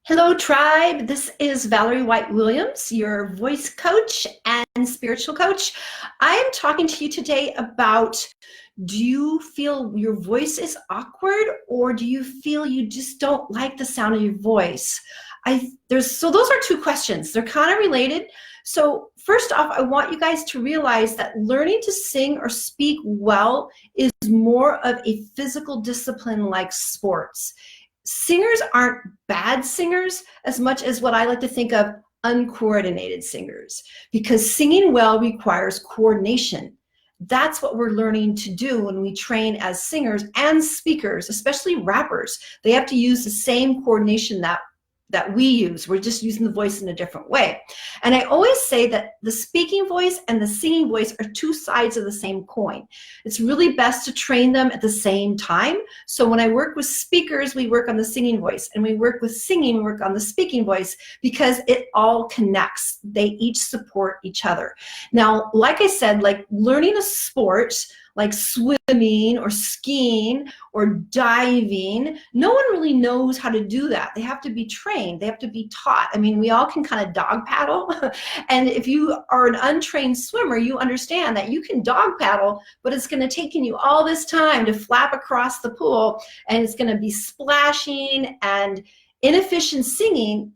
Hello, tribe. This is Valerie White-Williams, your voice coach and spiritual coach. I am talking to you today about, do you feel your voice is awkward, or do you feel you just don't like the sound of your voice? So those are two questions. They're kind of related. So first off, I want you guys to realize that learning to sing or speak well is more of a physical discipline like sports. Singers aren't bad singers as much as what I like to think of uncoordinated singers, because singing well requires coordination. That's what we're learning to do when we train as singers and speakers, especially rappers. They have to use the same coordination that we use. We're just using the voice in a different way. And I always say that the speaking voice and the singing voice are two sides of the same coin. It's really best to train them at the same time. So when I work with speakers, we work on the singing voice, and we work with singing, we work on the speaking voice, because it all connects. They each support each other. Now, like I said, like learning a sport, like swimming or skiing or diving, no one really knows how to do that. They have to be trained. They have to be taught. I mean, we all can kind of dog paddle. And if you are an untrained swimmer, you understand that you can dog paddle, but it's going to take you all this time to flap across the pool, and it's going to be splashing, and inefficient swimming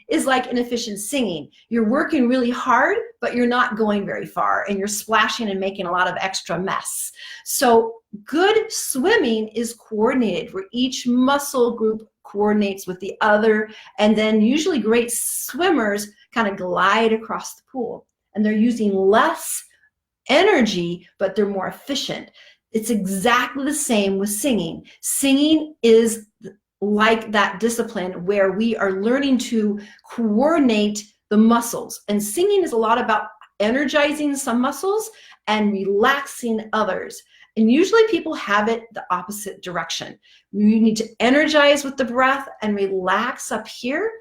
is like inefficient singing. You're working really hard, but you're not going very far, and you're splashing and making a lot of extra mess. So good swimming is coordinated, where each muscle group coordinates with the other, and then usually great swimmers kind of glide across the pool, and they're using less energy, but they're more efficient. It's exactly the same with singing. Singing is like that discipline where we are learning to coordinate the muscles. And singing is a lot about energizing some muscles and relaxing others. And usually people have it the opposite direction. You need to energize with the breath and relax up here.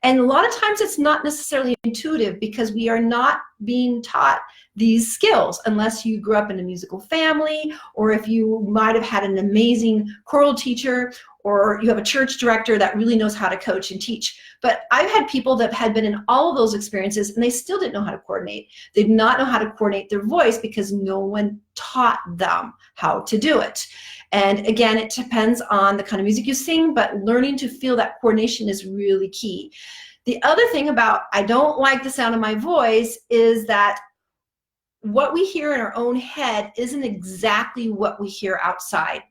And a lot of times it's not necessarily intuitive, because we are not being taught these skills unless you grew up in a musical family, or if you might have had an amazing choral teacher, or you have a church director that really knows how to coach and teach. But I've had people that had been in all of those experiences, and they still didn't know how to coordinate. They did not know how to coordinate their voice because no one taught them how to do it. And again, it depends on the kind of music you sing, but learning to feel that coordination is really key. The other thing about I don't like the sound of my voice is that what we hear in our own head isn't exactly what we hear outside.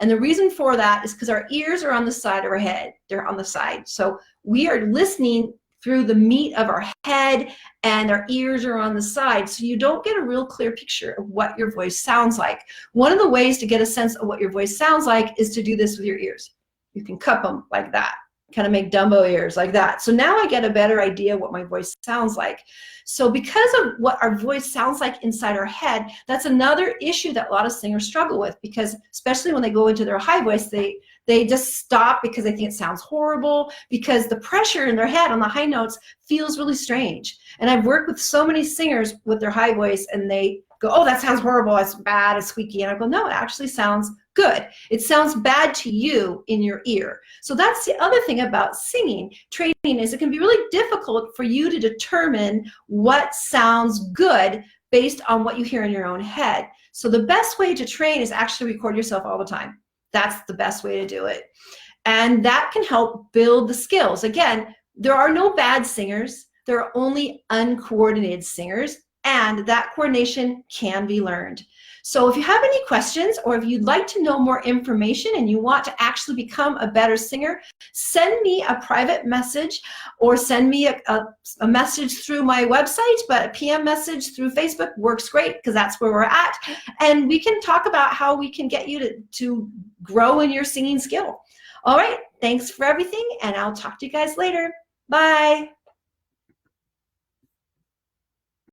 And the reason for that is because our ears are on the side of our head. They're on the side. So we are listening through the meat of our head, and our ears are on the side. So you don't get a real clear picture of what your voice sounds like. One of the ways to get a sense of what your voice sounds like is to do this with your ears. You can cup them like that, kind of make Dumbo ears like that. So now I get a better idea what my voice sounds like. So because of what our voice sounds like inside our head, that's another issue that a lot of singers struggle with, because especially when they go into their high voice, they just stop because they think it sounds horrible, because the pressure in their head on the high notes feels really strange. And I've worked with so many singers with their high voice, and they go, oh, that sounds horrible, it's bad, it's squeaky. And I go, no, it actually sounds good. It sounds bad to you in your ear. So that's the other thing about singing. Training is it can be really difficult for you to determine what sounds good based on what you hear in your own head. So the best way to train is actually record yourself all the time. That's the best way to do it. And that can help build the skills. Again, there are no bad singers. There are only uncoordinated singers, and that coordination can be learned. So if you have any questions, or if you'd like to know more information and you want to actually become a better singer, send me a private message, or send me a message through my website, but a PM message through Facebook works great, because that's where we're at. And we can talk about how we can get you to grow in your singing skill. All right, thanks for everything, and I'll talk to you guys later. Bye.